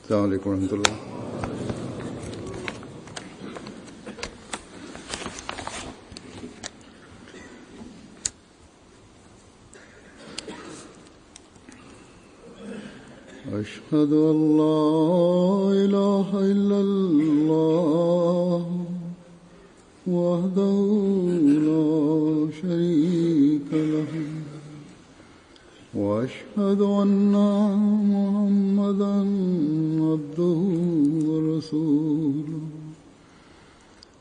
السلام عليكم ورحمة الله. أشهد أن لا إله إلا الله وحده لا شريك له وأشهد أن محمدا عبده ورسوله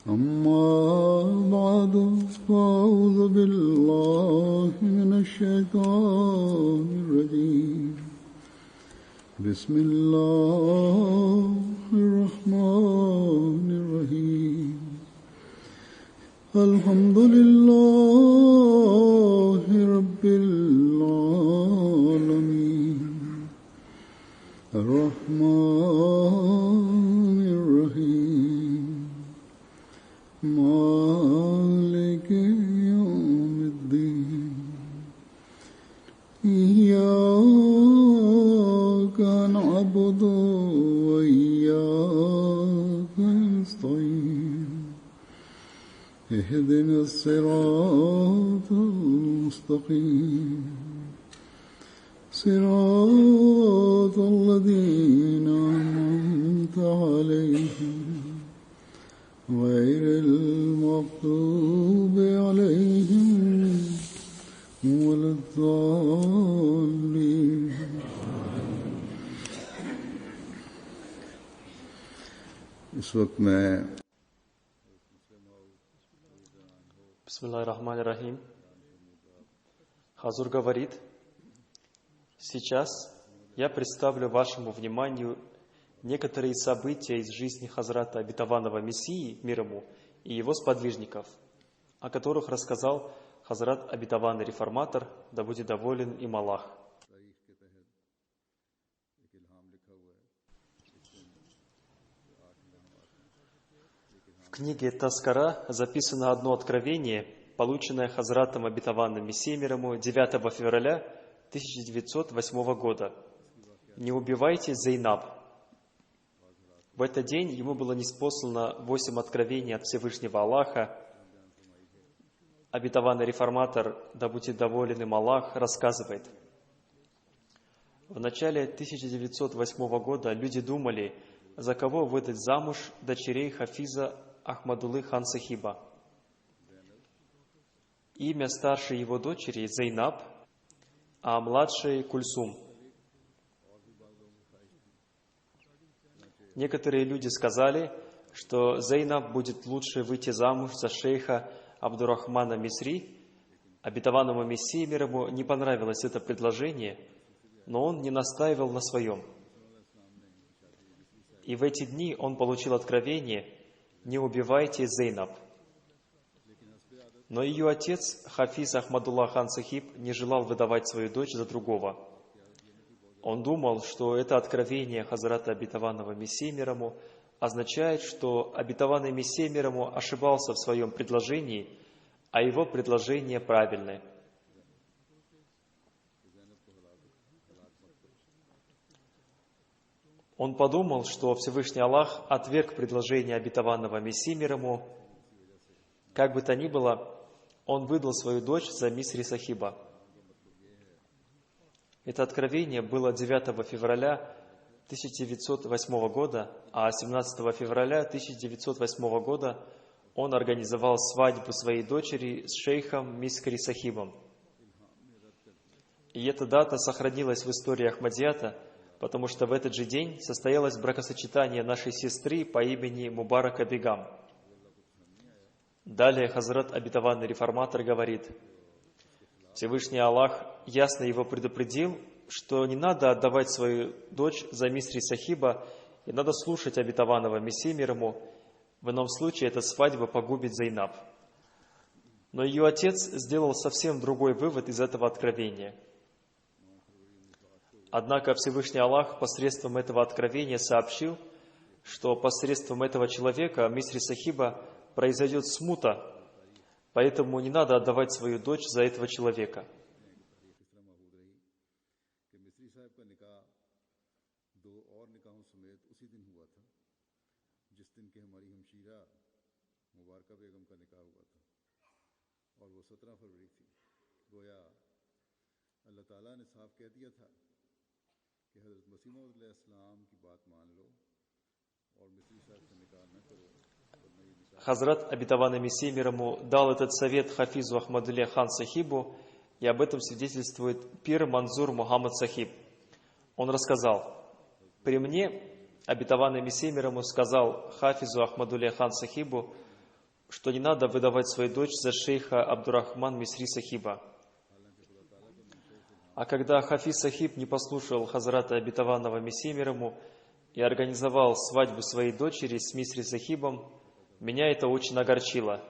أما بعد فأعوذ بالله من الشيطان الرجيم بسم الله الرحمن الرحيم الحمد لله رب العالمين الرحمن الرحيم مالك يوم الدين إياك نعبد وإياك نستعين اهدنا الصراط المستقيم صراط الذين أنعمت عليهم غير المغضوب عليهم ولا الضالين. इस वक्त मैं Бисмиллахир-рахманир-рахим. Хазур говорит: сейчас я представлю вашему вниманию некоторые события из жизни Хазрата Обетованного Мессии, мир ему, и его сподвижников, о которых рассказал Хазрат Обетованный Реформатор, да будет доволен им Аллах. В книге Таскара записано одно откровение, полученное Хазратом Обетованным Мессией мир ему 9 февраля 1908 года. «Не убивайте Зейнаб». В этот день ему было ниспослано 8 откровений от Всевышнего Аллаха. Обетованный Реформатор, да будет доволен им Аллах, рассказывает: в начале 1908 года люди думали, за кого выдать замуж дочерей Хафиза Ахмадуллы хан Сахиба. Имя старшей его дочери Зейнаб, а младшей Кульсум. Некоторые люди сказали, что Зейнаб будет лучше выйти замуж за шейха Абдурахмана Мисри. Обетованному Мессии мир ему не понравилось это предложение, но он не настаивал на своем. И в эти дни он получил откровение: «Не убивайте Зейнаб». Но ее отец, Хафиз Ахмадулла хан Сахиб, не желал выдавать свою дочь за другого. Он думал, что это откровение Хазрата Обетованного Мессии мир ему означает, что Обетованный Мессия мир ему ошибался в своем предложении, а его предложение правильное. Он подумал, что Всевышний Аллах отверг предложение Обетованного Мессии мир ему. Как бы то ни было, он выдал свою дочь за Мисри Сахиба. Это откровение было 9 февраля 1908 года, а 17 февраля 1908 года он организовал свадьбу своей дочери с шейхом Мискри Сахибом. И эта дата сохранилась в истории Ахмадията, потому что в этот же день состоялось бракосочетание нашей сестры по имени Мубарака Бегам. Далее Хазрат Обетованный Реформатор говорит: Всевышний Аллах ясно его предупредил, что не надо отдавать свою дочь за Мисри Сахиба, и надо слушать Обетованного Мессии мир ему. В ином случае эта свадьба погубит Зейнаб. Но ее отец сделал совсем другой вывод из этого откровения. Однако Всевышний Аллах посредством этого откровения сообщил, что посредством этого человека, Мисри Сахиба, произойдет смута, поэтому не надо отдавать свою дочь за этого человека. निकाहों समेत उसी दिन हुआ था जिस दिन के हमारी हमशीरा मुबारका बेगम का निकाह हुआ था और वो 17 फरवरी थी। गोया अल्लाह ताला ने साफ कह दिया था कि हज़रत मसीह मौऊद अलैहिस्सलाम की बात मान लो और मिस्री साहब से निकाह न करो। Хазрат, обетованный Мессией мир ему, дал этот совет Хафизу Ахмадулле хан Сахибу, и об этом свидетельствует пир Манзур Мухаммад Сахиб. Он рассказал: при мне обетованный Мессией мир ему сказал Хафизу Ахмадулле хан Сахибу, что не надо выдавать свою дочь за шейха Абдурахман Мисри Сахиба. А когда Хафиз Сахиб не послушал Хазрата обетованного Мессии мир ему и организовал свадьбу своей дочери с Мисри Сахибом, меня это очень огорчило.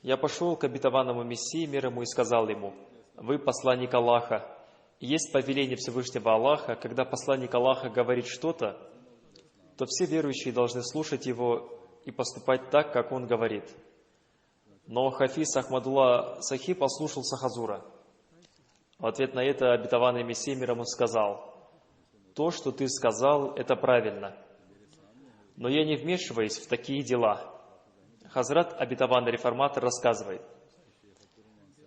Я пошел к обетованному Мессии мир ему и сказал ему: вы посланник Аллаха, и есть повеление Всевышнего Аллаха, когда посланник Аллаха говорит что-то, то все верующие должны слушать его и поступать так, как он говорит. Но Хафиз Ахмадулла Сахиб послушался Хазура. В ответ на это обетованный Мессия мир ему сказал: то, что ты сказал, это правильно, но я не вмешиваюсь в такие дела. Хазрат, обетованный реформатор, рассказывает: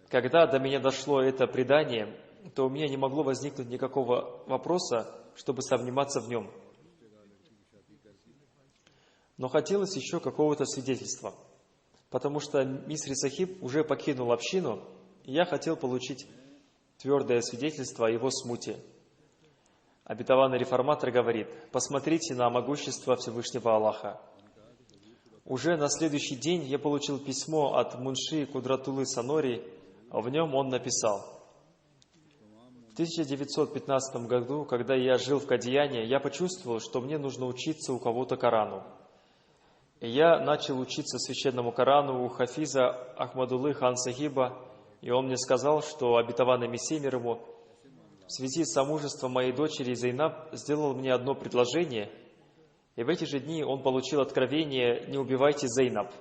когда до меня дошло это предание, то у меня не могло возникнуть никакого вопроса, чтобы сомневаться в нем. Но хотелось еще какого-то свидетельства, потому что Мисри Сахиб уже покинул общину, и я хотел получить твердое свидетельство о его смуте. Обетованный реформатор говорит: посмотрите на могущество Всевышнего Аллаха. Уже на следующий день я получил письмо от Мунши Кудратуллы Санори, в нем он написал: в 1915 году, когда я жил в Кадияне, я почувствовал, что мне нужно учиться у кого-то Корану. И я начал учиться священному Корану у Хафиза Ахмадуллы хан Сахиба, и он мне сказал, что обетованный Мессия мир ему в связи с замужеством моей дочери Зайнаб сделал мне одно предложение, и в эти же дни он получил откровение: не убивайте Зайнаб.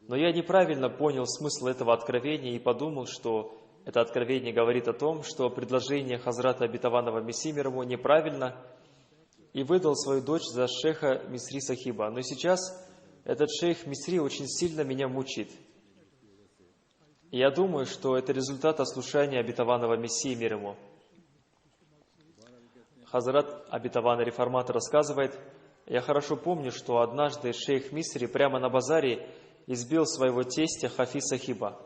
Но я неправильно понял смысл этого откровения и подумал, что это откровение говорит о том, что предложение Хазрата обетованного Мессии мир ему неправильно, и выдал свою дочь за шейха Мисри Сахиба. Но сейчас этот шейх Мисри очень сильно меня мучит. И я думаю, что это результат ослушания обетованного Мессии мир ему. Хазрат, обетованный реформатор, рассказывает: я хорошо помню, что однажды шейх Мисри прямо на базаре избил своего тестя Хафиз Сахиба.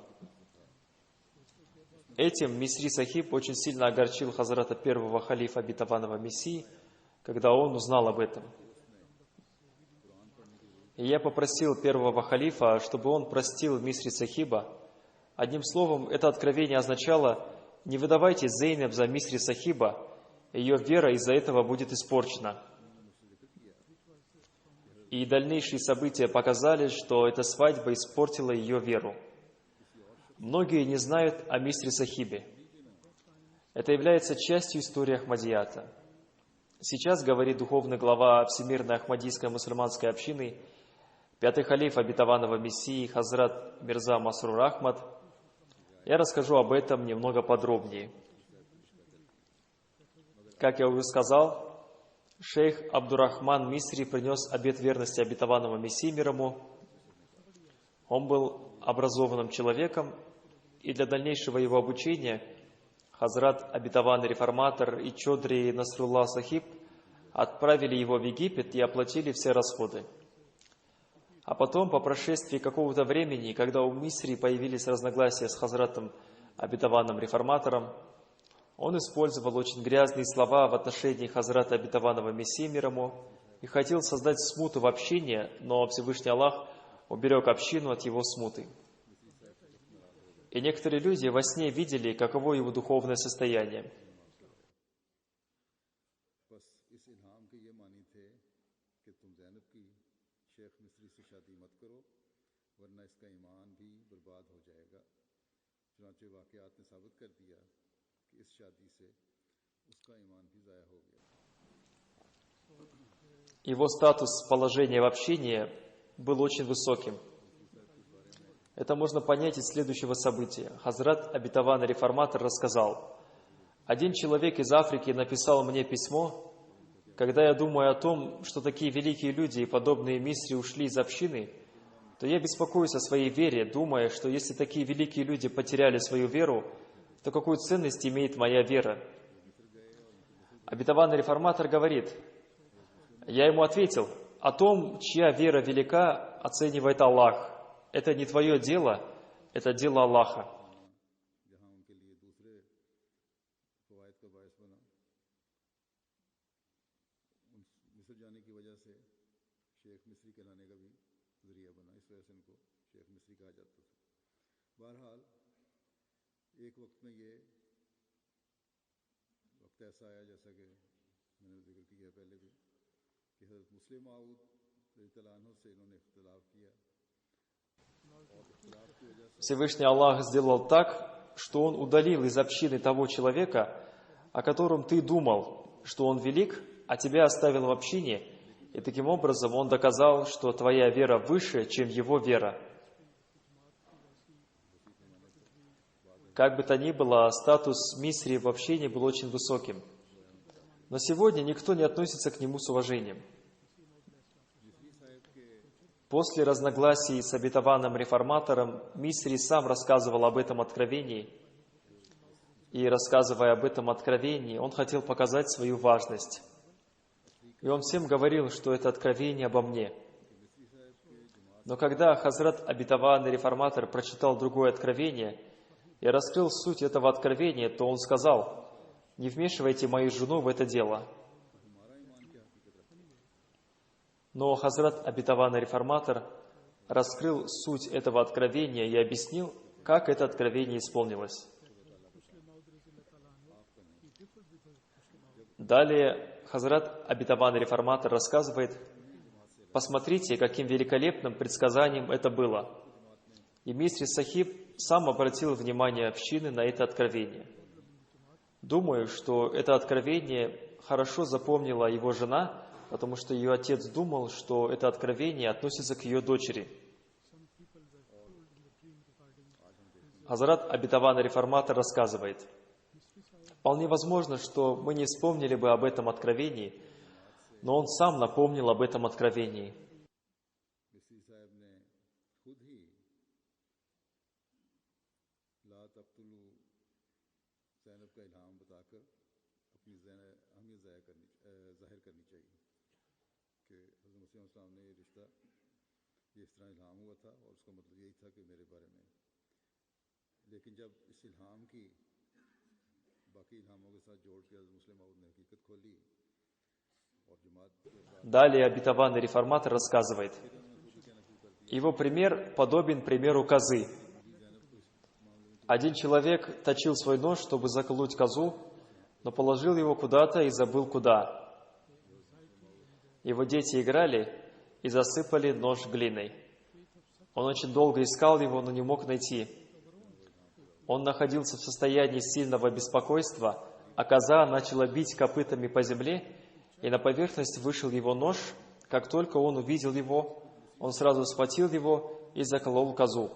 Этим Мисри Сахиб очень сильно огорчил Хазрата первого халифа обетованного Мессии, когда он узнал об этом. И я попросил первого халифа, чтобы он простил Мисри Сахиба. Одним словом, это откровение означало: не выдавайте Зейнаб за Мисри Сахиба, ее вера из-за этого будет испорчена. И дальнейшие события показали, что эта свадьба испортила ее веру. Многие не знают о Мисри Сахибе. Это является частью истории Ахмадията. Сейчас, говорит духовный глава Всемирной Ахмадийской мусульманской общины, пятый халиф обетованного Мессии Хазрат Мирза Масрур Ахмад, я расскажу об этом немного подробнее. Как я уже сказал, шейх Абдурахман Мисри принес обет верности обетованному Мессии мир ему. Он был образованным человеком, и для дальнейшего его обучения Хазрат, обетованный реформатор, и Чодри Насрулла Сахиб отправили его в Египет и оплатили все расходы. А потом, по прошествии какого-то времени, когда у Мисри появились разногласия с Хазратом, обетованным реформатором, он использовал очень грязные слова в отношении Хазрата обетованного Мессии мир ему и хотел создать смуту в общине, но Всевышний Аллах уберег общину от его смуты. И некоторые люди во сне видели, каково его духовное состояние. Его статус, положение в общине был очень высоким. Это можно понять из следующего события. Хазрат, обетованный реформатор, рассказал: один человек из Африки написал мне письмо, Когда я думаю о том, что такие великие люди и подобные миссии ушли из общины, то я беспокоюсь о своей вере, думая, что если такие великие люди потеряли свою веру, то какую ценность имеет моя вера? Обетованный реформатор говорит, я ему ответил, о том, чья вера велика, оценивает Аллах. Это не твое дело, это дело Аллаха. Всевышний Аллах сделал так, что Он удалил из общины того человека, о котором ты думал, что он велик, а тебя оставил в общине, и таким образом он доказал, что твоя вера выше, чем его вера. Как бы то ни было, статус Мисри в общине был очень высоким. Но сегодня никто не относится к нему с уважением. После разногласий с обетованным реформатором, Мисри сам рассказывал об этом откровении. И рассказывая об этом откровении, он хотел показать свою важность. И он всем говорил, что это откровение обо мне. Но когда Хазрат обетованный реформатор прочитал другое откровение и раскрыл суть этого откровения, то он сказал, не вмешивайте мою жену в это дело. Но Хазрат обетованный реформатор раскрыл суть этого откровения и объяснил, как это откровение исполнилось. Далее Хазрат обетованный реформатор рассказывает, посмотрите, каким великолепным предсказанием это было. И Мисри Сахиб сам обратил внимание общины на это откровение. Думаю, что это откровение хорошо запомнила его жена, потому что ее отец думал, что это откровение относится к ее дочери. Хазрат обетованный реформатор рассказывает, вполне возможно, что мы не вспомнили бы об этом откровении, но он сам напомнил об этом откровении. Далее обетованный реформатор рассказывает, его пример подобен примеру козы. Один человек точил свой нож, чтобы заколоть козу, но положил его куда-то и забыл куда. Его дети играли и засыпали нож глиной. Он очень долго искал его, но не мог найти. Он находился в состоянии сильного беспокойства, а коза начала бить копытами по земле, и на поверхность вышел его нож. Как только он увидел его, он сразу схватил его и заколол козу.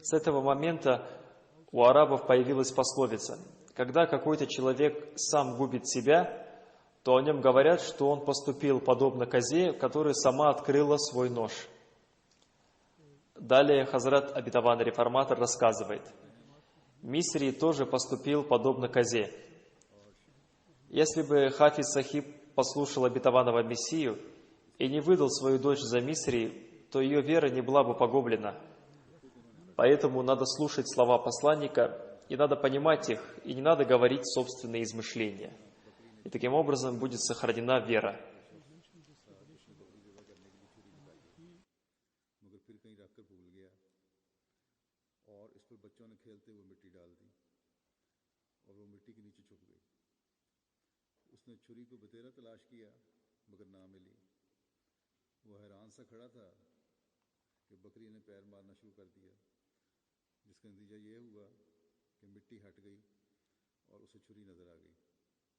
С этого момента у арабов появилась пословица: когда какой-то человек сам губит себя, то о нем говорят, что он поступил подобно козе, которая сама открыла свой нож. Далее Хазрат обетованный реформатор рассказывает, Мисри тоже поступил подобно козе. Если бы Хафиз Сахиб послушал обетованного Мессию и не выдал свою дочь за Мисри, то ее вера не была бы погублена. Поэтому надо слушать слова посланника, и надо понимать их, и не надо говорить собственные измышления. И таким образом будет сохранена вера.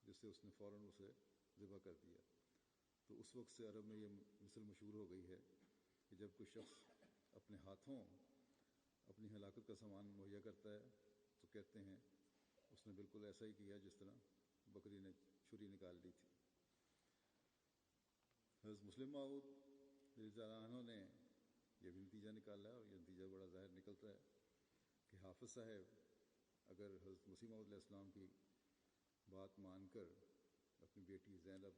जिससे उसने फौरन उसे ज़िबा कर दिया। तो उस वक्त से अरब में ये मिसल मशहूर हो गई है कि जब कोई शख्स अपने हाथों अपनी हलाकत का सामान मुहैया करता है तो कहते हैं उसने बिल्कुल ऐसा ही किया जिस तरह बकरी ने छुरी निकाल ली हज़रत मुस्लिम माऊद रज़ियल्लाहु ने यह भी नतीजा निकाला और यह नतीजा बड़ा ज़ाहिर निकलता है कि हाफिज़ साहब अगर हज़रत मसीह मौऊद अलैहिस्सलाम की बात मानकर अपनी बेटी ज़ैनब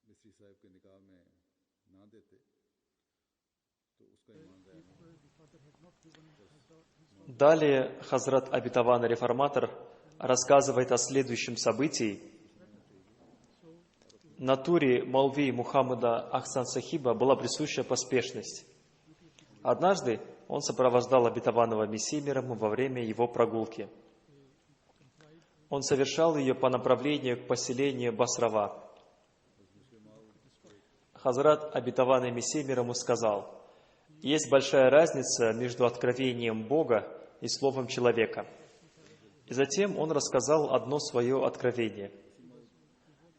मिस्री साहब के निकाह में ना देते तो उसका ईमान ज़ाहिर नहीं। Далее Хазрат Обетованный Реформатор рассказывает о следующем событии. Натуре Молви Мухаммада Ахсан Сахиба была присуща поспешность. Однажды он сопровождал обетованного Мессию мир ему во время его прогулки. Он совершал ее по направлению к поселению Басрава. Хазрат Обетованный Мессия мир ему сказал: есть большая разница между откровением Бога и словом человека. И затем он рассказал одно свое откровение.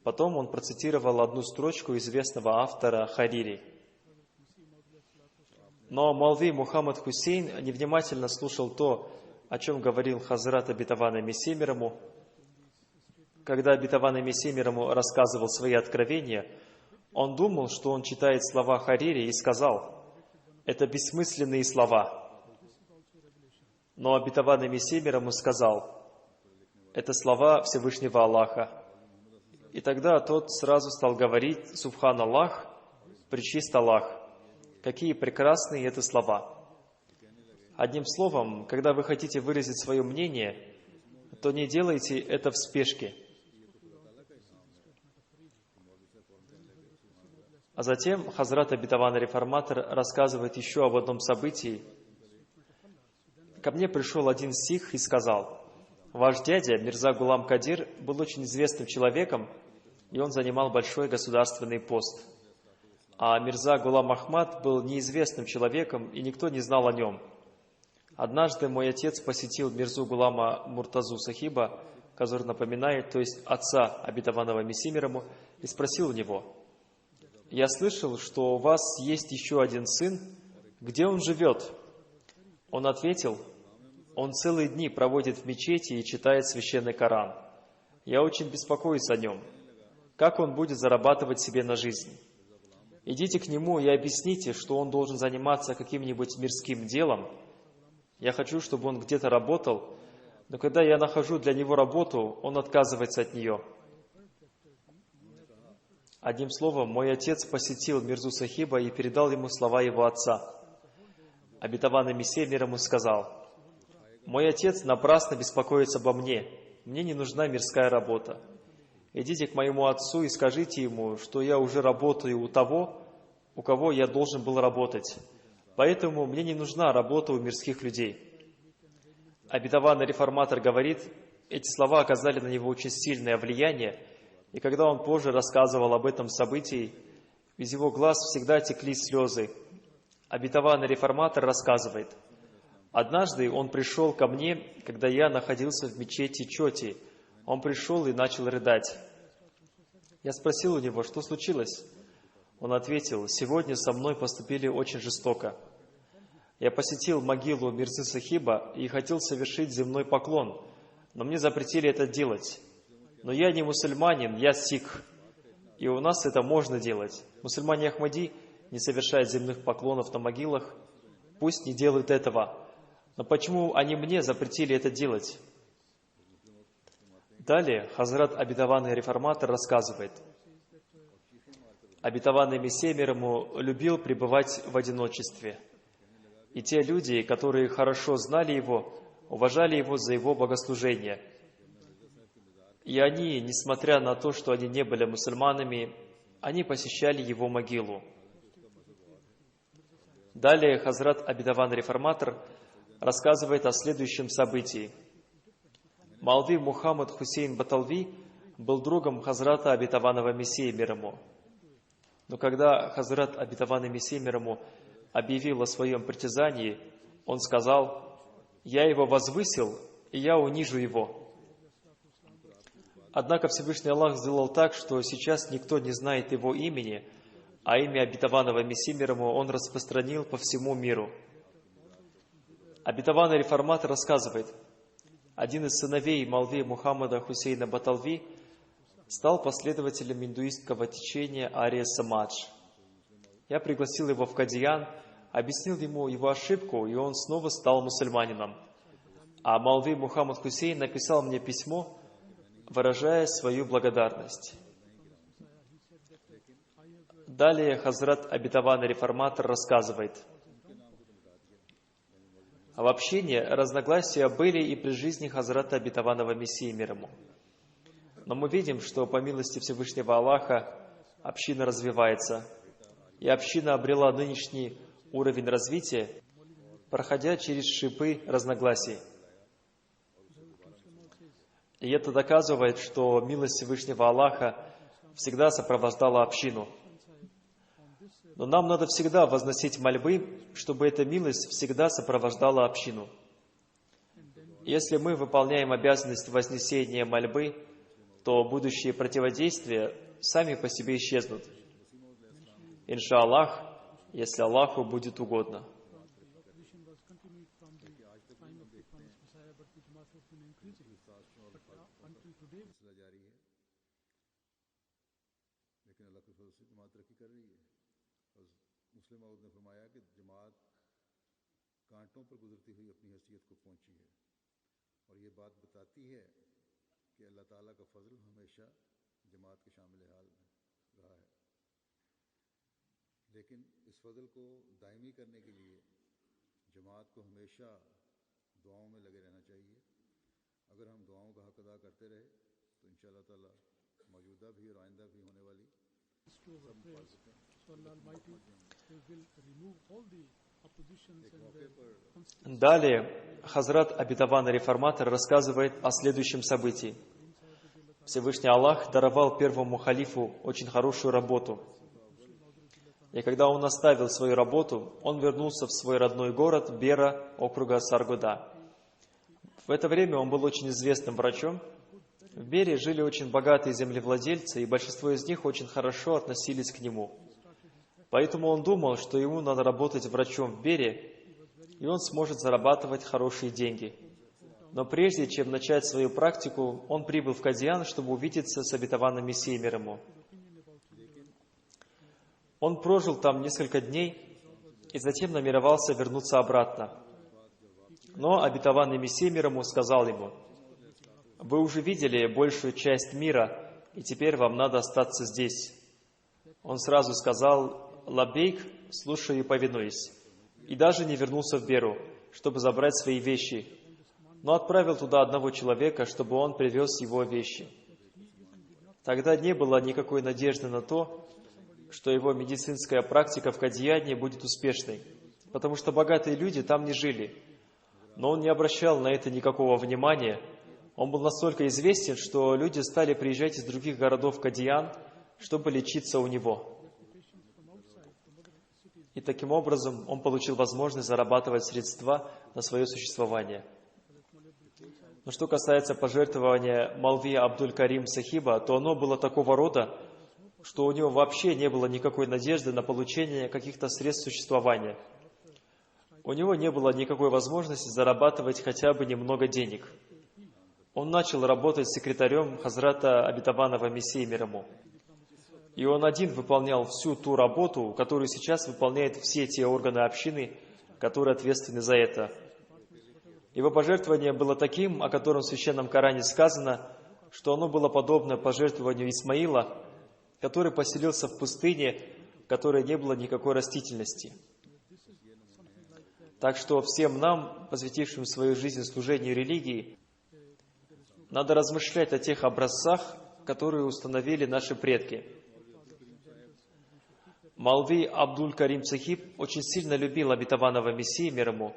Потом он процитировал одну строчку известного автора Харири. Но Молви Мухаммад Хусейн невнимательно слушал то, о чем говорил Хазрат Обетованный Мессия мир ему. Когда Обетованный Мессия мир ему рассказывал свои откровения, он думал, что он читает слова Харири, и сказал: это бессмысленные слова. Но Обетованный Мессия мир ему сказал: это слова Всевышнего Аллаха. И тогда тот сразу стал говорить: Субхан Аллах, пречист Аллах. Какие прекрасные это слова. Одним словом, когда вы хотите выразить свое мнение, то не делайте это в спешке. А затем Хазрат Обетованный Реформатор рассказывает еще об одном событии. Ко мне пришел один сикх и сказал: ваш дядя Мирза Гулам Кадир был очень известным человеком, и он занимал большой государственный пост. А Мирза Гулам Ахмад был неизвестным человеком, и никто не знал о нем. Однажды мой отец посетил Мирзу Гулама Муртазу Сахиба, который напоминает, то есть отца Обетованного Мессии мир ему, и спросил у него: я слышал, что у вас есть еще один сын, где он живет? Он ответил: он целые дни проводит в мечети и читает священный Коран. Я очень беспокоюсь о нем. Как он будет зарабатывать себе на жизнь? Идите к нему и объясните, что он должен заниматься каким-нибудь мирским делом. Я хочу, чтобы он где-то работал, но когда я нахожу для него работу, он отказывается от нее. Одним словом, мой отец посетил Мирзу Сахиба и передал ему слова его отца. Обетованный Мессия мир ему сказал: мой отец напрасно беспокоится обо мне, мне не нужна мирская работа. Идите к моему отцу и скажите ему, что я уже работаю у того, у кого я должен был работать. Поэтому мне не нужна работа у мирских людей. Обетованный Реформатор говорит, эти слова оказали на него очень сильное влияние, и когда он позже рассказывал об этом событии, из его глаз всегда текли слезы. Обетованный Реформатор рассказывает: однажды он пришел ко мне, когда я находился в мечети Чоти. Он пришел и начал рыдать. Я спросил у него, что случилось. Он ответил: сегодня со мной поступили очень жестоко. Я посетил могилу Мирзы Сахиба и хотел совершить земной поклон, но мне запретили это делать. Но я не мусульманин, я сикх, и у нас это можно делать. Мусульмане Ахмади не совершают земных поклонов на могилах, пусть не делают этого. Но почему они мне запретили это делать? Далее Хазрат Обетованный Реформатор рассказывает: Обетованный Мессия мир ему любил пребывать в одиночестве. И те люди, которые хорошо знали его, уважали его за его богослужение. И они, несмотря на то, что они не были мусульманами, они посещали его могилу. Далее Хазрат Обетованный Реформатор рассказывает о следующем событии. Молви Мухаммад Хусейн Баталви был другом Хазрата Обетованного Мессии мир ему. Но когда Хазрат Обетованный Мессия мир ему объявил о своем притязании, он сказал: я его возвысил, и я унижу его. Однако Всевышний Аллах сделал так, что сейчас никто не знает его имени, а имя Обетованного Мессии мир ему он распространил по всему миру. Обетованный Реформатор рассказывает: один из сыновей Молви Мухаммада Хусейна Баталви стал последователем индуистского течения Ария Самадж. Я пригласил его в Кадиян, объяснил ему его ошибку, и он снова стал мусульманином. А Молви Мухаммад Хусейн написал мне письмо, выражая свою благодарность. Далее Хазрат Обетованный Реформатор рассказывает: в общине разногласия были и при жизни Хазрата Обетованного Мессии мир ему. Но мы видим, что по милости Всевышнего Аллаха община развивается, и община обрела нынешний уровень развития, проходя через шипы разногласий. И это доказывает, что милость Всевышнего Аллаха всегда сопровождала общину. Но нам надо всегда возносить мольбы, чтобы эта милость всегда сопровождала общину. Если мы выполняем обязанность вознесения мольбы, то будущие противодействия сами по себе исчезнут. Иншаллах, если Аллаху будет угодно. मुस्लिम मौद ने फरमाया कि जमात कांटों पर गुजरती हुई अपनी हैसियत को पहुंची है और ये बात बताती है कि अल्लाह ताला का फजल हमेशा जमात के शामिल हाल में रहा है। लेकिन इस फजल को दायमी करने के लिए जमात को हमेशा दुआओं में लगे रहना चाहिए। अगर हम दुआओं का हक अदा करते रहे तो इंशाअल्लाह ताला मौजूदा भी और आइंदा भी होने वाली Далее Хазрат Обетованный Реформатор рассказывает о следующем событии. Всевышний Аллах даровал первому халифу очень хорошую работу. И когда он оставил свою работу, он вернулся в свой родной город Бера, округа Саргода. В это время он был очень известным врачом. В Бере жили очень богатые землевладельцы, и большинство из них очень хорошо относились к нему. Поэтому он думал, что ему надо работать врачом в Бере, и он сможет зарабатывать хорошие деньги. Но прежде чем начать свою практику, он прибыл в Кадиян, чтобы увидеться с обетованным Мессией мир ему. Он прожил там несколько дней и затем намеревался вернуться обратно. Но обетованный Мессия мир ему сказал ему: «Вы уже видели большую часть мира, и теперь вам надо остаться здесь». Он сразу сказал: «Лаббейк, слушаю и повинуюсь», и даже не вернулся в Беру, чтобы забрать свои вещи, но отправил туда одного человека, чтобы он привез его вещи. Тогда не было никакой надежды на то, что его медицинская практика в Кадияне будет успешной, потому что богатые люди там не жили. Но он не обращал на это никакого внимания. Он был настолько известен, что люди стали приезжать из других городов в Кадиян, чтобы лечиться у него. И таким образом он получил возможность зарабатывать средства на свое существование. Но что касается пожертвования Молви Абдуль-Карим Сахиба, то оно было такого рода, что у него вообще не было никакой надежды на получение каких-то средств существования. У него не было никакой возможности зарабатывать хотя бы немного денег. Он начал работать секретарем Хазрата Обетованного Мессии мир ему. И он один выполнял всю ту работу, которую сейчас выполняют все те органы общины, которые ответственны за это. Его пожертвование было таким, о котором в Священном Коране сказано, что оно было подобно пожертвованию Исмаила, который поселился в пустыне, в которой не было никакой растительности. Так что всем нам, посвятившим свою жизнь служению религии, надо размышлять о тех образцах, которые установили наши предки. Молви Абдуль-Карим Сахиб очень сильно любил обетованного Мессии мир ему,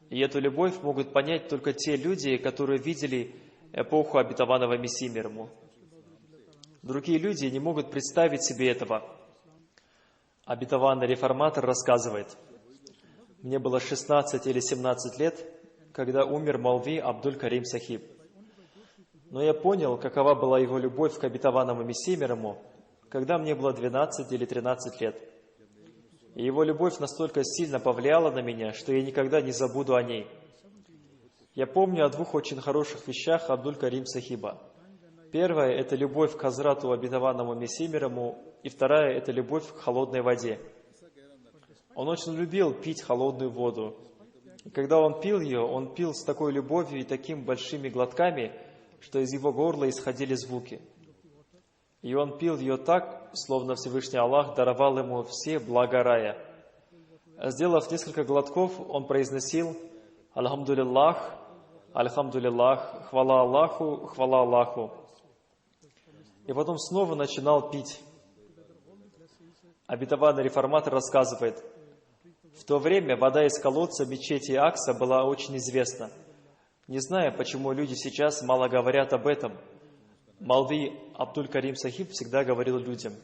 и эту любовь могут понять только те люди, которые видели эпоху обетованного Мессии мир ему. Другие люди не могут представить себе этого. Обетованный Реформатор рассказывает: «Мне было 16 или 17 лет, когда умер Молви Абдуль-Карим Сахиб. Но я понял, какова была его любовь к обетованному Мессии мир ему, когда мне было 12 или 13 лет. И его любовь настолько сильно повлияла на меня, что я никогда не забуду о ней. Я помню о двух очень хороших вещах Абдуль-Карим Сахиба. Первая – это любовь к Хазрату обетованному Мессии мир ему, и вторая – это любовь к холодной воде. Он очень любил пить холодную воду. И когда он пил ее, он пил с такой любовью и такими большими глотками, что из его горла исходили звуки. И он пил ее так, словно Всевышний Аллах даровал ему все блага рая. Сделав несколько глотков, он произносил «Альхамдулиллах, Альхамдулиллах, хвала Аллаху, хвала Аллаху». И потом снова начинал пить. Обетованный реформатор рассказывает, в то время вода из колодца мечети Акса была очень известна. Не знаю, почему люди сейчас мало говорят об этом. Молви Абдуль-Карим Сахиб всегда говорил людям: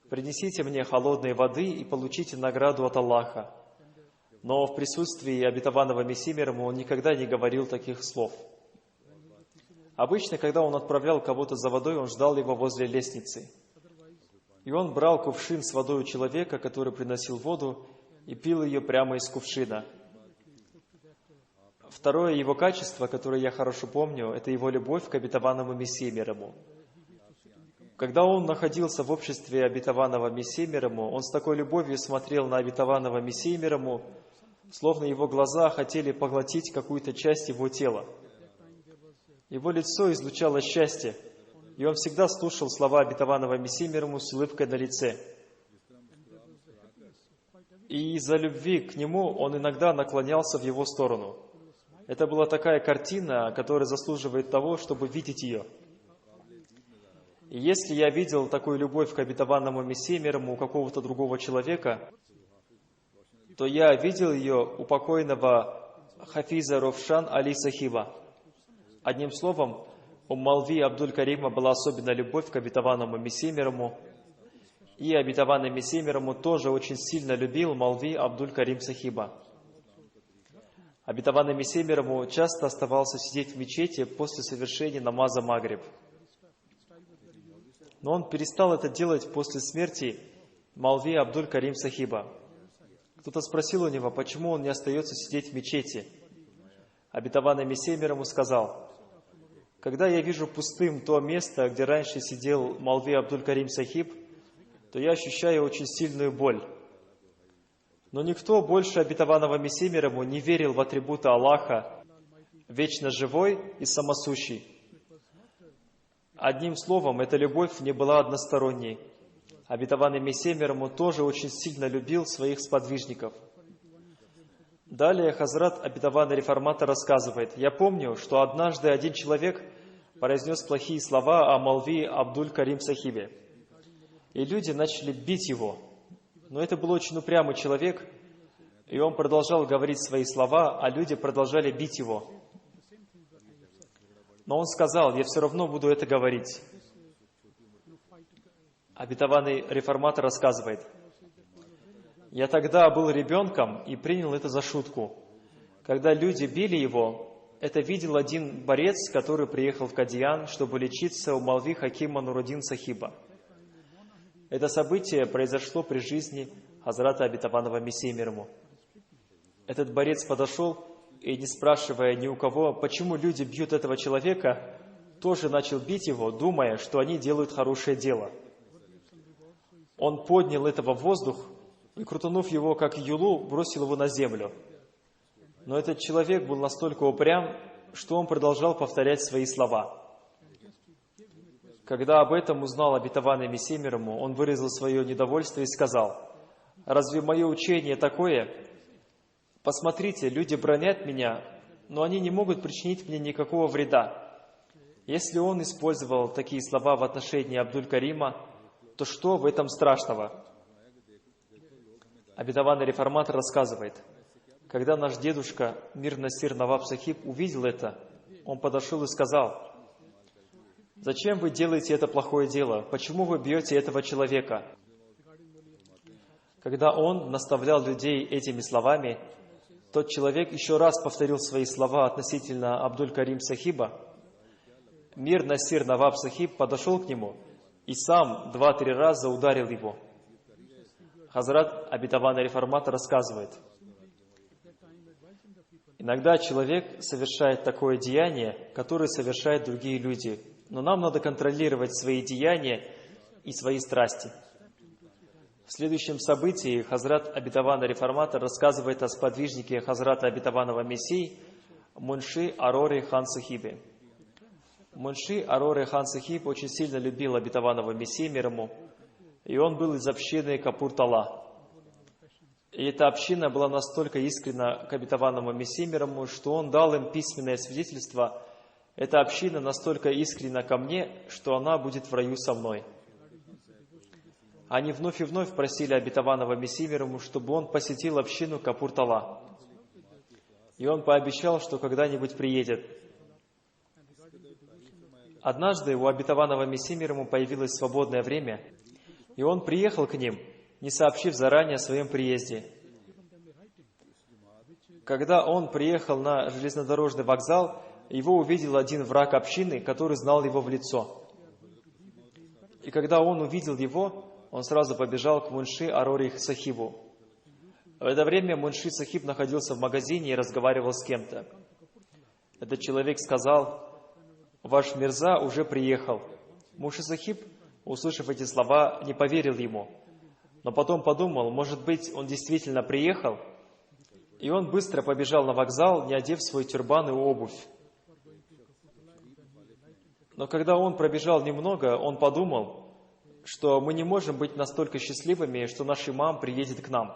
«Принесите мне холодной воды и получите награду от Аллаха». Но в присутствии обетованного Мессии мир ему он никогда не говорил таких слов. Обычно, когда он отправлял кого-то за водой, он ждал его возле лестницы. И он брал кувшин с водой у человека, который приносил воду, и пил ее прямо из кувшина. Второе его качество, которое я хорошо помню, это его любовь к обетованному Мессии мир ему. Когда он находился в обществе обетованного Мессии мир ему, он с такой любовью смотрел на обетованного Мессии мир ему, словно его глаза хотели поглотить какую-то часть его тела. Его лицо излучало счастье, и он всегда слушал слова обетованного Мессии мир ему с улыбкой на лице. И из-за любви к нему он иногда наклонялся в его сторону. Это была такая картина, которая заслуживает того, чтобы видеть ее. И если я видел такую любовь к обетованному Мессии мир ему у какого-то другого человека, то я видел ее у покойного Хафиза Ровшан Али Сахиба. Одним словом, у Молви Абдуль-Карима была особенная любовь к обетованному Мессии мир ему, и обетованный Мессия мир ему тоже очень сильно любил Молви Абдуль-Карим Сахиба. Обетованный Мессия мир ему часто оставался сидеть в мечети после совершения намаза Магриб. Но он перестал это делать после смерти Молви Абдуль-Карим Сахиба. Кто-то спросил у него, почему он не остается сидеть в мечети. Обетованный Мессия мир ему сказал: «Когда я вижу пустым то место, где раньше сидел Молви Абдуль-Карим Сахиб, то я ощущаю очень сильную боль. Но никто больше обетованного Мессии мир ему не верил в атрибуты Аллаха, вечно живой и самосущий. Одним словом, эта любовь не была односторонней. Обетованный Мессия мир ему тоже очень сильно любил своих сподвижников». Далее Хазрат обетованный реформатор рассказывает: «Я помню, что однажды один человек произнес плохие слова о Молви Абдуль-Карим Сахибе, и люди начали бить его. Но это был очень упрямый человек, и он продолжал говорить свои слова, а люди продолжали бить его. Но он сказал: я все равно буду это говорить». Обетованный реформатор рассказывает: «Я тогда был ребенком и принял это за шутку. Когда люди били его, это видел один борец, который приехал в Кадиян, чтобы лечиться у Молви Хакима Нуруддин Сахиба. Это событие произошло при жизни Хазрата обетованного Мессии мир ему. Этот борец подошел и, не спрашивая ни у кого, почему люди бьют этого человека, тоже начал бить его, думая, что они делают хорошее дело. Он поднял этого в воздух и, крутанув его, как юлу, бросил его на землю. Но этот человек был настолько упрям, что он продолжал повторять свои слова. Когда об этом узнал обетованный Мессия мир ему, он выразил свое недовольство и сказал: «Разве мое учение такое? Посмотрите, люди бранят меня, но они не могут причинить мне никакого вреда. Если он использовал такие слова в отношении Абдуль-Карима, то что в этом страшного?» Обетованный реформатор рассказывает: когда наш дедушка Мир Насир Наваб Сахиб увидел это, он подошел и сказал: «Зачем вы делаете это плохое дело? Почему вы бьете этого человека?» Когда он наставлял людей этими словами, тот человек еще раз повторил свои слова относительно Абдуль-Карим Сахиба. Мир Насир Наваб Сахиб подошел к нему и сам 2-3 раза ударил его. Хазрат обетованный реформатор рассказывает: иногда человек совершает такое деяние, которое совершают другие люди, Но нам надо контролировать свои деяния и свои страсти. В следующем событии Хазрат Обетованный Реформатор рассказывает о сподвижнике Хазрата Обетованного Мессии Мунши Ароре Хан Сахибе. Мунши Ароре Хан Сахиб очень сильно любил Обетованного Мессии, мир ему, и он был из общины Капур-Тала. И эта община была настолько искренна к Обетованному Мессии, мир ему, что он дал им письменное свидетельство: эта община настолько искренна ко мне, что она будет в раю со мной. Они вновь и вновь просили Обетованного Мессии, мир ему, чтобы он посетил общину Капур-Тала. И он пообещал, что когда-нибудь приедет. Однажды у Обетованного Мессии, мир ему, появилось свободное время, и он приехал к ним, не сообщив заранее о своем приезде. Когда он приехал на железнодорожный вокзал, его увидел один враг общины, который знал его в лицо. И когда он увидел его, он сразу побежал к Мунши Ароре Сахибу. В это время Мунши Сахиб находился в магазине и разговаривал с кем-то. Этот человек сказал: «Ваш Мирза уже приехал». Мунши Сахиб, услышав эти слова, не поверил ему. Но потом подумал, может быть, он действительно приехал. И он быстро побежал на вокзал, не одев свой тюрбан и обувь. Но когда он пробежал немного, он подумал, что мы не можем быть настолько счастливыми, что наш имам приедет к нам.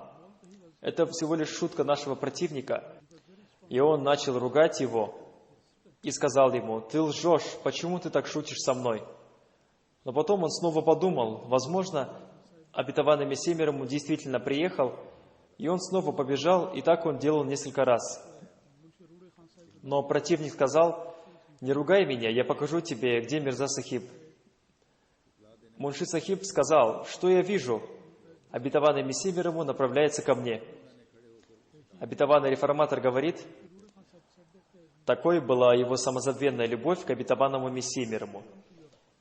Это всего лишь шутка нашего противника. И он начал ругать его и сказал ему: «Ты лжешь, почему ты так шутишь со мной?» Но потом он снова подумал, возможно, Обетованный Мессия мир ему действительно приехал, и он снова побежал, и так он делал несколько раз. Но противник сказал: «Не ругай меня, я покажу тебе, где Мирза Сахиб». Мунши Сахиб сказал: «Что я вижу?» Обетованный Мессия мир ему направляется ко мне. Обетованный Реформатор говорит: такой была его самозабвенная любовь к Обетованному Мессии мир ему.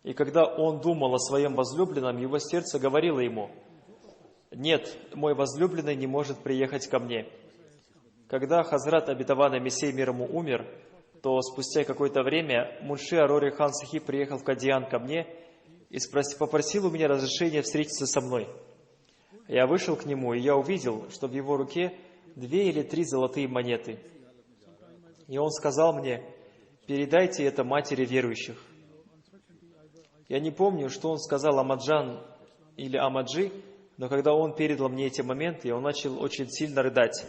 И когда он думал о своем возлюбленном, его сердце говорило ему: «Нет, мой возлюбленный не может приехать ко мне». Когда Хазрат Обетованный Мессия мир ему умер, то спустя какое-то время Мунши Ароре Хан Сахиб приехал в Кадиан ко мне и попросил у меня разрешения встретиться со мной. Я вышел к нему, и я увидел, что в его руке 2 или 3 золотые монеты. И он сказал мне: «Передайте это матери верующих». Я не помню, что он сказал Амаджан или Амаджи, но когда он передал мне эти моменты, он начал очень сильно рыдать.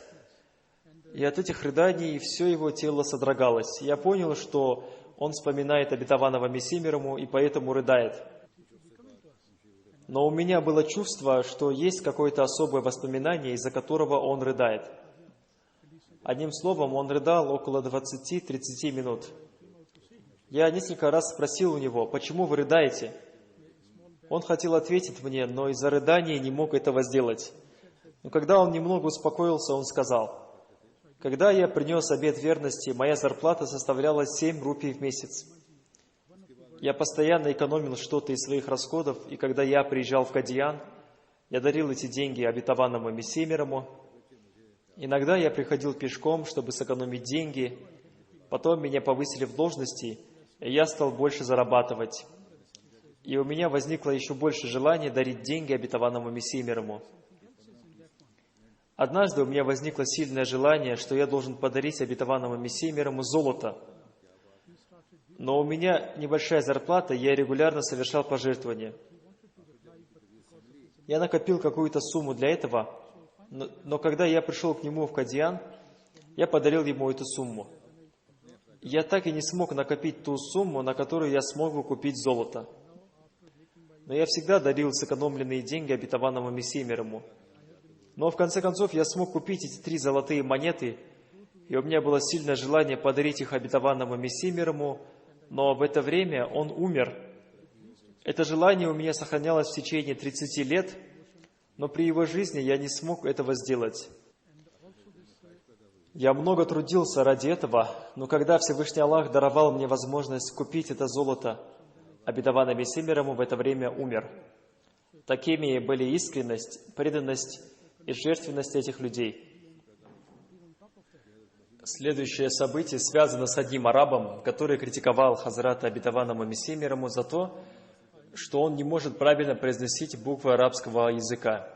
И от этих рыданий все его тело содрогалось. Я понял, что он вспоминает Обетованного Мессию мир ему и поэтому рыдает. Но у меня было чувство, что есть какое-то особое воспоминание, из-за которого он рыдает. Одним словом, он рыдал около 20-30 минут. Я несколько раз спросил у него: «Почему вы рыдаете?» Он хотел ответить мне, но из-за рыдания не мог этого сделать. Но когда он немного успокоился, он сказал: «Когда я принес обет верности, моя зарплата составляла 7 рупий в месяц. Я постоянно экономил что-то из своих расходов, и когда я приезжал в Кадиан, я дарил эти деньги Обетованному Мессии мир ему. Иногда я приходил пешком, чтобы сэкономить деньги. Потом меня повысили в должности, и я стал больше зарабатывать. И у меня возникло еще больше желания дарить деньги Обетованному Мессии мир ему. Однажды у меня возникло сильное желание, что я должен подарить Обетованному Мессии мир ему золото. Но у меня небольшая зарплата, и я регулярно совершал пожертвования. Я накопил какую-то сумму для этого, но когда я пришел к нему в Кадиан, я подарил ему эту сумму. Я так и не смог накопить ту сумму, на которую я смог бы купить золото. Но я всегда дарил сэкономленные деньги Обетованному Мессии мир ему. Но в конце концов я смог купить эти 3 золотые монеты, и у меня было сильное желание подарить их Обетованному Мессии мир ему, но в это время он умер. Это желание у меня сохранялось в течение 30 лет, но при его жизни я не смог этого сделать. Я много трудился ради этого, но когда Всевышний Аллах даровал мне возможность купить это золото, Обетованный Мессия мир ему в это время умер. Такими были искренность, преданность и жертвенность этих людей. Следующее событие связано с одним арабом, который критиковал Хазрата обетованного Мессии мир ему за то, что он не может правильно произносить буквы арабского языка.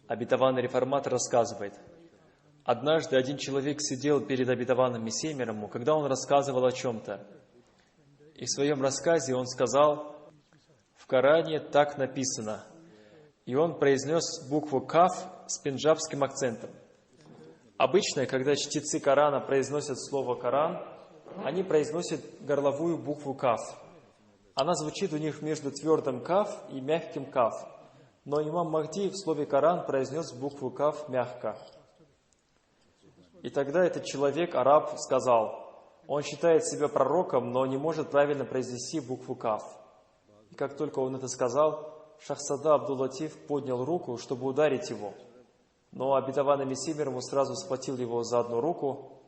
Обетованный реформатор рассказывает: однажды один человек сидел перед обетованным Мессией мир ему, когда он рассказывал о чем-то. И в своем рассказе он сказал: в Коране так написано. И он произнес букву «каф» с пенджабским акцентом. Обычно, когда чтецы Корана произносят слово «Коран», они произносят горловую букву «каф». Она звучит у них между твердым «каф» и мягким «каф». Но имам Махди в слове «Коран» произнес букву «каф» мягко. И тогда этот человек, араб, сказал: он считает себя пророком, но не может правильно произнести букву «каф». И как только он это сказал, Шахзада Абдул-Латиф поднял руку, чтобы ударить его. Но обетованный Мессия мир ему сразу схватил его за одну руку,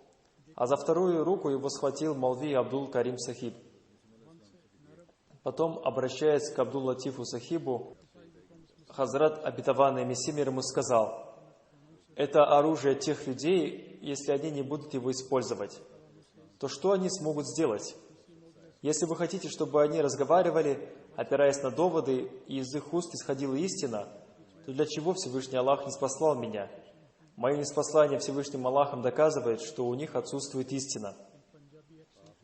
а за вторую руку его схватил Молви Абдул-Карим Сахиб. Потом, обращаясь к Абдул-Латифу Сахибу, Хазрат обетованный Мессия мир ему сказал: это оружие тех людей, если они не будут его использовать, то что они смогут сделать? Если вы хотите, чтобы они разговаривали, опираясь на доводы, и из их уст исходила истина, то для чего Всевышний Аллах не спаслал меня? Мое неспослание Всевышним Аллахом доказывает, что у них отсутствует истина.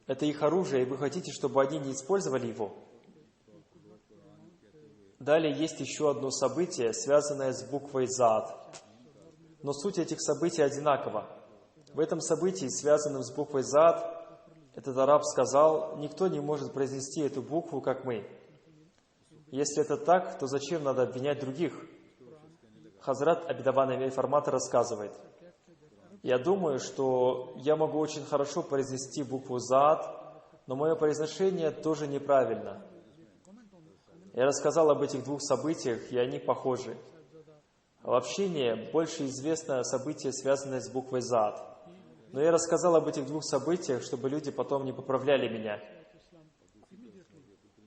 Это их оружие, и вы хотите, чтобы они не использовали его? Далее есть еще одно событие, связанное с буквой «Заад». Но суть этих событий одинакова. В этом событии, связанном с буквой «Заад», этот араб сказал: никто не может произнести эту букву, как мы. Если это так, то зачем надо обвинять других? Хазрат обетованный реформатор рассказывает: я думаю, что я могу очень хорошо произнести букву «Заад», но мое произношение тоже неправильно. Я рассказал об этих двух событиях, и они похожи. В общине больше известно событие, связанное с буквой «Заад». Но я рассказал об этих двух событиях, чтобы люди потом не поправляли меня.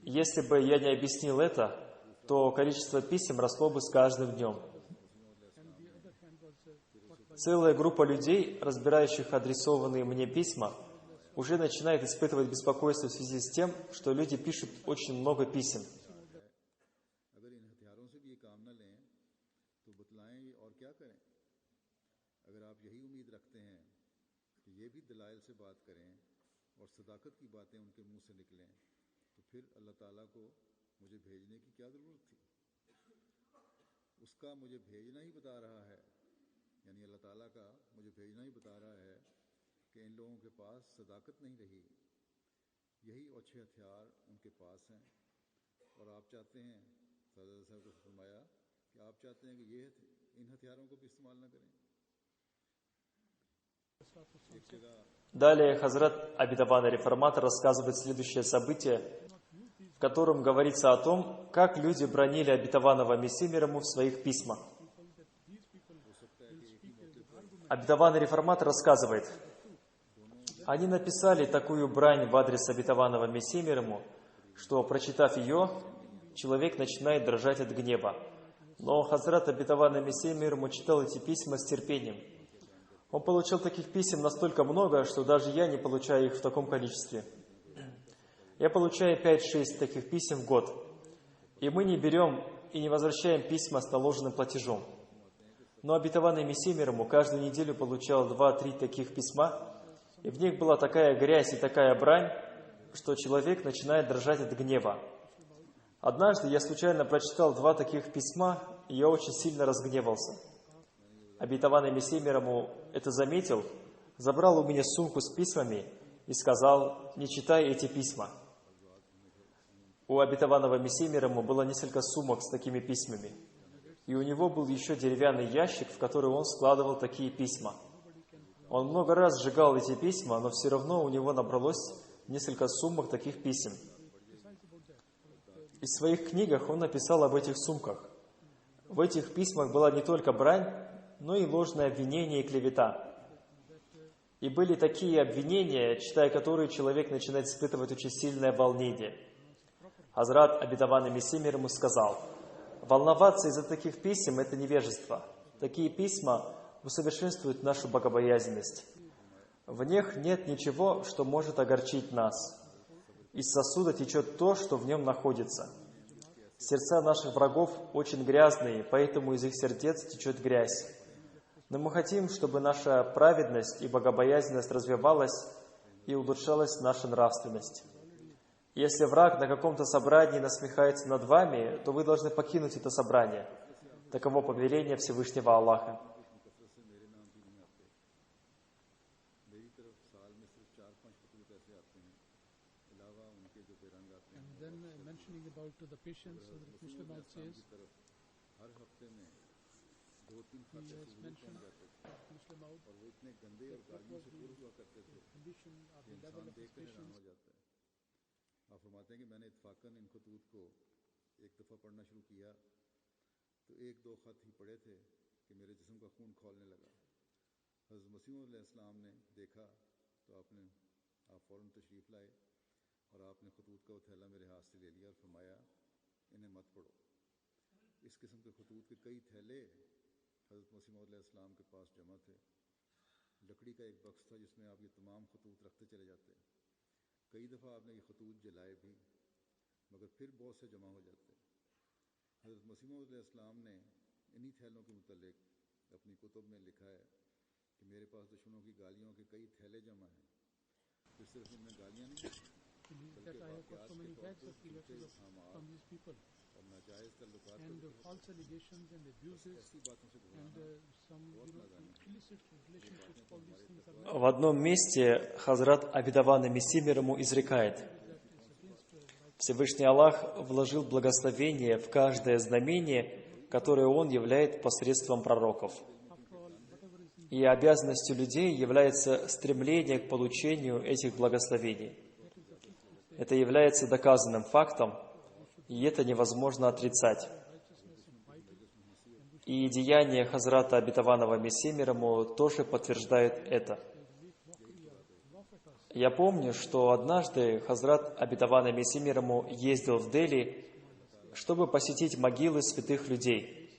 Если бы я не объяснил это, то количество писем росло бы с каждым днем. Целая группа людей, разбирающих адресованные мне письма, уже начинает испытывать беспокойство в связи с тем, что люди пишут очень много писем. यानी अल्लाह ताला का मुझे भेजना ही बता रहा है कि इन लोगों के पास सदाकत नहीं रही, यही अच्छे हथियार उनके पास हैं। और आप चाहते हैं, सदर साहब को फरमाया कि आप चाहते हैं कि ये इन हथियारों को भी इस्तेमाल न करें। Далее Хазрат обетованный реформатор рассказывает следующее событие, в котором говорится о том, как люди бранили обетованного Мессию мир ему в своих письмах. Обетованный реформатор рассказывает: они написали такую брань в адрес обетованного Мессии мир ему, что, прочитав ее, человек начинает дрожать от гнева. Но Хазрат обетованный Мессия мир ему читал эти письма с терпением. Он получил таких писем настолько много, что даже я не получаю их в таком количестве. Я получаю 5-6 таких писем в год. И мы не берем и не возвращаем письма с наложенным платежом. Но обетованный Мессия мир ему каждую неделю получал 2-3 таких письма, и в них была такая грязь и такая брань, что человек начинает дрожать от гнева. Однажды я случайно прочитал 2 таких письма, и я очень сильно разгневался. Обетованный Мессия мир ему это заметил, забрал у меня сумку с письмами и сказал: не читай эти письма. У обетованного Мессии мир ему было несколько сумок с такими письмами. И у него был еще деревянный ящик, в который он складывал такие письма. Он много раз сжигал эти письма, но все равно у него набралось несколько сумок таких писем. В своих книгах он написал об этих сумках. В этих письмах была не только брань, но и ложное обвинение и клевета. И были такие обвинения, читая которые человек начинает испытывать очень сильное волнение. Хазрат обетованный Мессия мир ему сказал: волноваться из-за таких писем – это невежество. Такие письма усовершенствуют нашу богобоязненность. В них нет ничего, что может огорчить нас. Из сосуда течет то, что в нем находится. Сердца наших врагов очень грязные, поэтому из их сердец течет грязь. Но мы хотим, чтобы наша праведность и богобоязненность развивалась и улучшалась наша нравственность. Если враг на каком-то собрании насмехается над вами, то вы должны покинуть это собрание. Таково повеление Всевышнего Аллаха. आप फरमाते हैं कि मैंने इत्फाकन इन खतूत को एक दफ़ा पढ़ना शुरू किया तो एक दो ख़त ही पढ़े थे कि मेरे जिस्म का खून खौलने लगा। हज़रत मसीह अलैहिस्सलाम ने देखा तो आप फ़ौरन तशरीफ़ लाए और आपने खतूत का वो थैला मेरे हाथ से ले लिया और फरमाया इन्हें मत पढ़ो। इस किस्म के खतूत के कई थैले हज़रत मसीह अलैहिस्सलाम के पास जमा थे। लकड़ी का एक बक्स था जिसमें आप ये तमाम खतूत रखते चले जाते। कई दफ़ा आपने ये खतूत जलाए भी, मगर फिर बहुत से जमा हो जाते। हज़रत मसीह अलैहिस्सलाम ने इन्हीं थैलों के मुतल्लिक अपनी कुतुब में लिखा है कि मेरे पास दुश्मनों की गालियों के कई थैले जमा हैं। फिर सिर्फ इनमें गालियाँ नहीं बल्कि वाक़यात के तौर पर झूठे इल्ज़ामात और नाजायज़ तल्लुकात ऐसी बातों से घबराना बहुत नादानी है। В одном месте Хазрат Абидаван Мессия мир ему изрекает: Всевышний Аллах вложил благословение в каждое знамение, которое Он являет посредством пророков. И обязанностью людей является стремление к получению этих благословений. Это является доказанным фактом, и это невозможно отрицать. И деяния Хазрата Абитаванова Мессии мир ему тоже подтверждают это. Я помню, что однажды Хазрат Абитаван Мессия мир ему ездил в Дели, чтобы посетить могилы святых людей.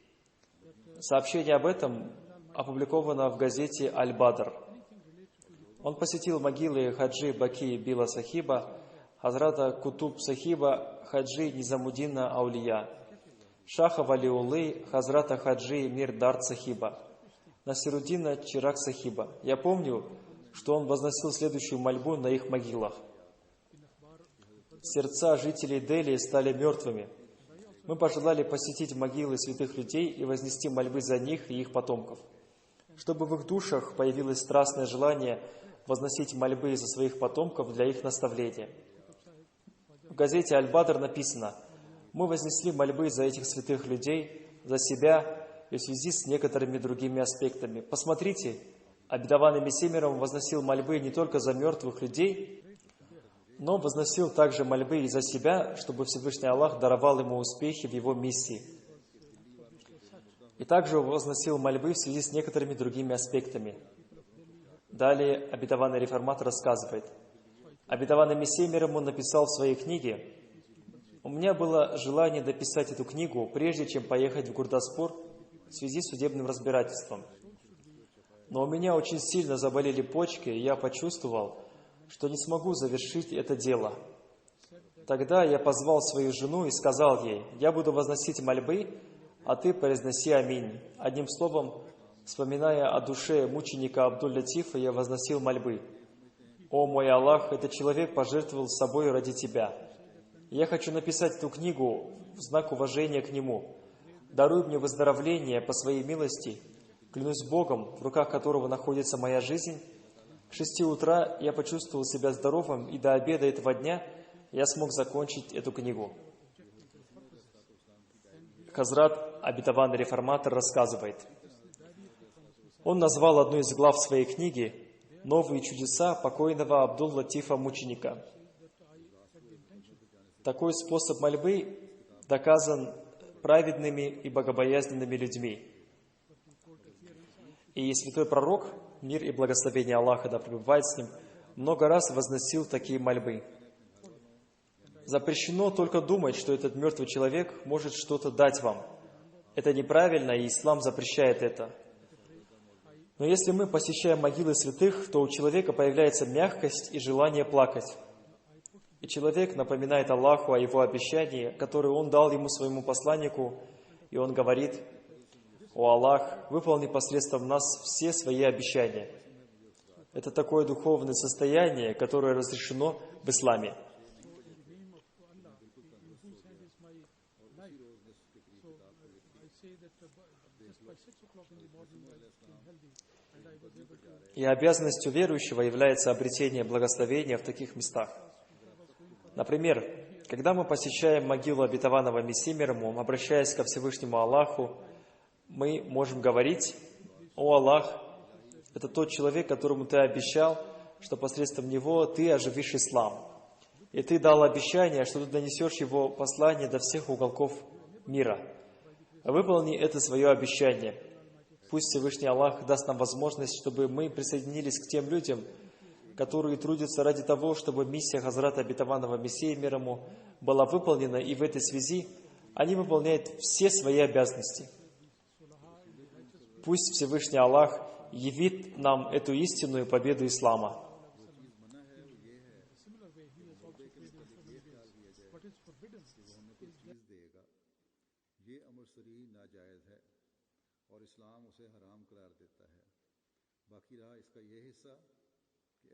Сообщение об этом опубликовано в газете «Аль-Бадр». Он посетил могилы Хаджи Баки Била Сахиба, Хазрата Кутуб Сахиба, Хаджи Низамуддина Аулия, Шаха Валиуллы, Хазрата Хаджи Мир Дард Сахиба, Насируддина Чирак Сахиба. Я помню, что он возносил следующую мольбу на их могилах. Сердца жителей Дели стали мертвыми. Мы пожелали посетить могилы святых людей и вознести мольбы за них и их потомков, чтобы в их душах появилось страстное желание возносить мольбы за своих потомков для их наставления. В газете «Аль-Бадр» написано: «Мы вознесли мольбы за этих святых людей, за себя и в связи с некоторыми другими аспектами». Посмотрите, Абидаван Мессия мир ему возносил мольбы не только за мертвых людей, но возносил также мольбы и за себя, чтобы Всевышний Аллах даровал ему успехи в его миссии. И также возносил мольбы в связи с некоторыми другими аспектами. Далее Абитаван Реформатор рассказывает: Абитаван Мессия мир ему написал в своей книге: «У меня было желание дописать эту книгу, прежде чем поехать в Гурдаспур в связи с судебным разбирательством. Но у меня очень сильно заболели почки, и я почувствовал, что не смогу завершить это дело. Тогда я позвал свою жену и сказал ей: я буду возносить мольбы, а ты произноси аминь». Одним словом, вспоминая о душе мученика Абдуль-Латифа, я возносил мольбы: «О мой Аллах, этот человек пожертвовал собой ради тебя. Я хочу написать эту книгу в знак уважения к нему. Даруй мне выздоровление по своей милости. Клянусь Богом, в руках которого находится моя жизнь. К 6 утра я почувствовал себя здоровым, и до обеда этого дня я смог закончить эту книгу». Хазрат Абитаван Реформатор рассказывает: он назвал одну из глав своей книги «Новые чудеса покойного Абдул-Латифа мученика». Такой способ мольбы доказан праведными и богобоязненными людьми. И святой пророк, мир и благословение Аллаха да пребывает с ним, много раз возносил такие мольбы. Запрещено только думать, что этот мертвый человек может что-то дать вам. Это неправильно, и ислам запрещает это. Но если мы посещаем могилы святых, то у человека появляется мягкость и желание плакать. И человек напоминает Аллаху о его обещании, которое он дал ему своему посланнику, и он говорит: «О Аллах, выполни посредством нас все свои обещания». Это такое духовное состояние, которое разрешено в исламе. И обязанностью верующего является обретение благословения в таких местах. Например, когда мы посещаем могилу обетованного Мессии мир ему, обращаясь ко Всевышнему Аллаху, мы можем говорить: «О Аллах, это тот человек, которому Ты обещал, что посредством него Ты оживишь ислам. И Ты дал обещание, что Ты донесешь его послание до всех уголков мира. Выполни это свое обещание. Пусть Всевышний Аллах даст нам возможность, чтобы мы присоединились к тем людям, которые трудятся ради того, чтобы миссия Хазрата обетованного Мессии мир ему была выполнена, и в этой связи они выполняют все свои обязанности. Пусть Всевышний Аллах явит нам эту истинную победу ислама».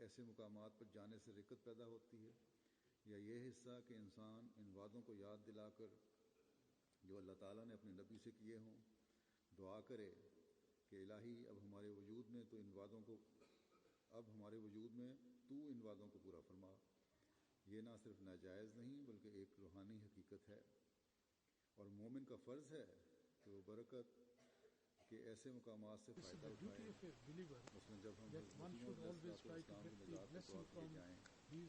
ऐसे मुकामात पर जाने से रिकत पैदा होती है या ये हिस्सा कि इंसान इन वादों को याद दिलाकर जो अल्लाह ताला ने अपने नबी से किए हों दुआ करे कि इलाही अब हमारे वजूद में तू इन वादों को पूरा फरमा। ये ना सिर्फ नाजायज़ नहीं बल्कि एक रूहानी हकीकत है और मोमिन का फ़र्ज़ है कि वो बरकत कि ऐसे मुकामात से फ़ायदा उठाए। उसमें जब हम इस्लाम की नजात को दुआ किए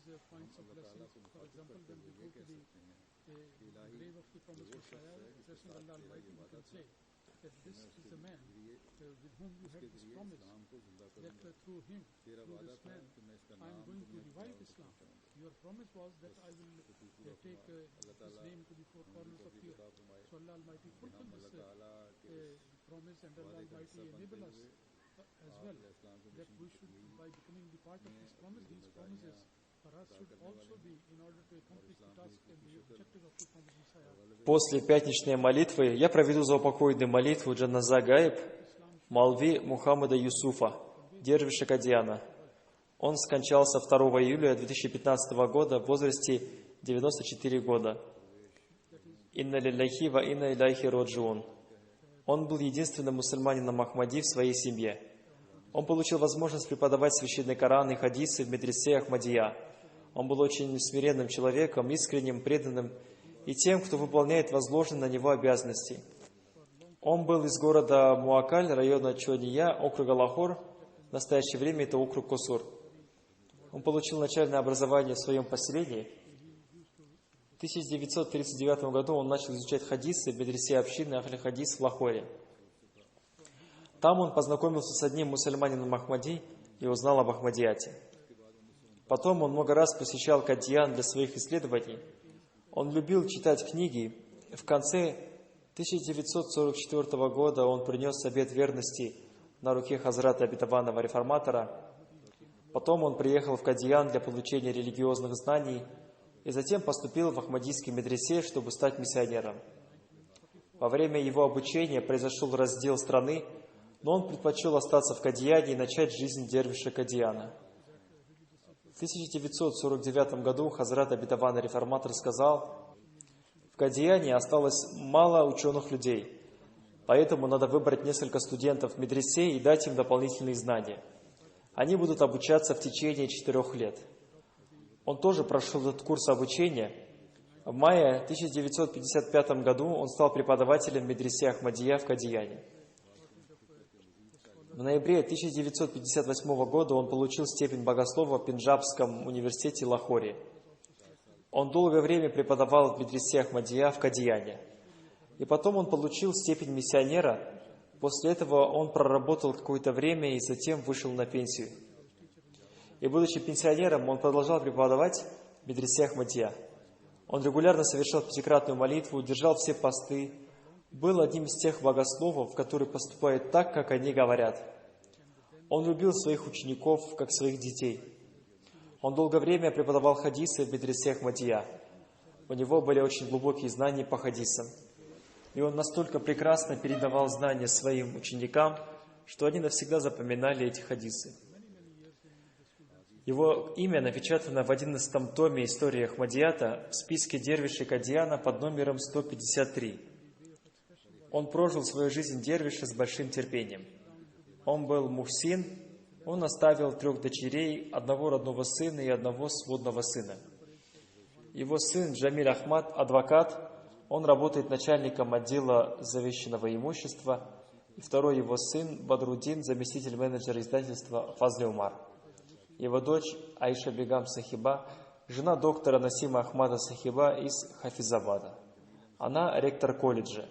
जाएँ हम अल्लाह ताला को मुखातिब करते हुए ये कह सकते हैं कि इलाही वो शख्स है जिसके साथ तेरा ये वादा था कि मैं उसके ज़रिए इस्लाम को ज़िंदा करूँगा। तेरा वादा था कि मैं इसका नाम दुनिया में Your promise was that I will take his name to the four corners of the earth. So Allah Almighty fulfill this promise, and Allah Almighty enable us as well that we should, by becoming the part of these promises for us should also be in order to accomplish the task and the objective of the promised Messiah. После пятничной молитвы я проведу заупокойную молитву Джаназа Гаиб Молви Мухаммада Юсуфа, дервиша Кадьяна. Он скончался 2 июля 2015 года в возрасте 94 года. Инна лилляхи ва инна иляйхи роджиун. Он был единственным мусульманином Ахмади в своей семье. Он получил возможность преподавать священный Коран и хадисы в медресе Ахмадия. Он был очень смиренным человеком, искренним, преданным и тем, кто выполняет возложенные на него обязанности. Он был из города Муакаль, района Чония, округа Лахор. В настоящее время это округ Косур. Он получил начальное образование в своем поселении. В 1939 году он начал изучать хадисы в медресе общины Ахль-Хадис в Лахоре. Там он познакомился с одним мусульманином Ахмади и узнал об Ахмадияте. Потом он много раз посещал Кадьян для своих исследований. Он любил читать книги. В конце 1944 года он принес обет верности на руке Хазрата обетованного реформатора. Потом он приехал в Кадьян для получения религиозных знаний и затем поступил в Ахмадийский медресе, чтобы стать миссионером. Во время его обучения произошел раздел страны, но он предпочел остаться в Кадьяне и начать жизнь дервиша Кадьяна. В 1949 году Хазрат обетованный реформатор сказал: «В Кадьяне осталось мало ученых людей, поэтому надо выбрать несколько студентов в медресе и дать им дополнительные знания. Они будут обучаться в течение 4 лет». Он тоже прошел этот курс обучения. В мае 1955 году он стал преподавателем в медресе Ахмадия в Кадьяне. В ноябре 1958 года он получил степень богослова в Пенджабском университете Лахоре. Он долгое время преподавал в медресе Ахмадия в Кадьяне. И потом он получил степень миссионера. После этого он проработал какое-то время и затем вышел на пенсию. И будучи пенсионером, он продолжал преподавать в медресе Ахмадия. Он регулярно совершал пятикратную молитву, держал все посты, был одним из тех богословов, которые поступают так, как они говорят. Он любил своих учеников, как своих детей. Он долгое время преподавал хадисы в медресе Ахмадия. У него были очень глубокие знания по хадисам. И он настолько прекрасно передавал знания своим ученикам, что они навсегда запоминали эти хадисы. Его имя напечатано в 11 томе истории Ахмадията в списке дервишей Кадьяна под номером 153. Он прожил свою жизнь дервиша с большим терпением. Он был мухсин, он оставил 3 дочерей, 1 родного сына и 1 сводного сына. Его сын Джамиль Ахмад – адвокат, он работает начальником отдела завещанного имущества, и 2 его сын Бадруддин – заместитель менеджера издательства Фазли Умар. Его дочь Аиша Бегам Сахиба – жена доктора Насима Ахмада Сахиба из Хафизабада. Она ректор колледжа.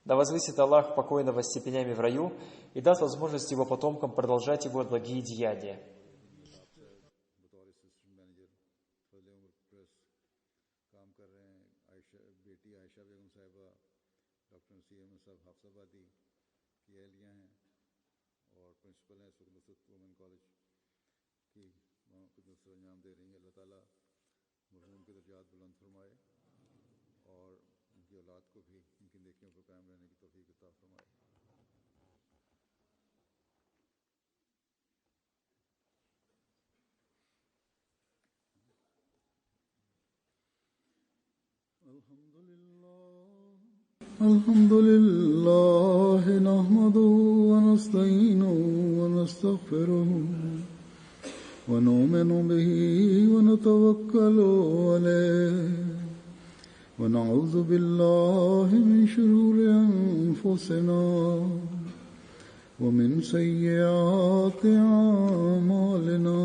Да возвысит Аллах покойного степенями в раю и даст возможность его потомкам продолжать его благие деяния. الحمد لله نحمده ونستعينه ونستغفره ونؤمن به ونتوكل عليه ونعوذ بالله من شرور أنفسنا ومن سيئات أعمالنا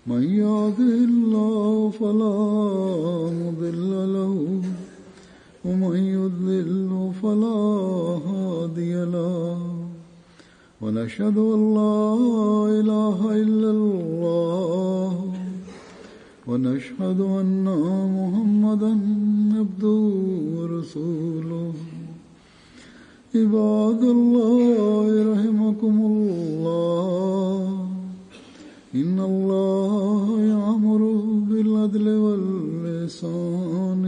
من يهده الله فلا مضل له ومن يضلل فلا هادي له ونشهد أن لا إله إلا الله ونشهد أن محمدا عبده ورسوله عباد الله رحمكم الله إن الله يأمر بالعدل والإحسان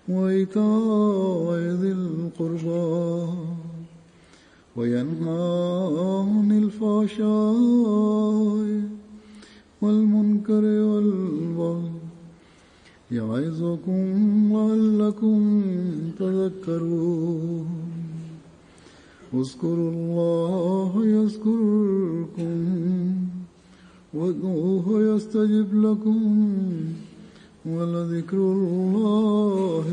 وإيتاء ذي القربى وينهى عن الفحشاء والمنكر والبغي يعظكم لعلكم تذكرون اذكروا الله يذكركم وادعوه يستجب لكم ولذكر الله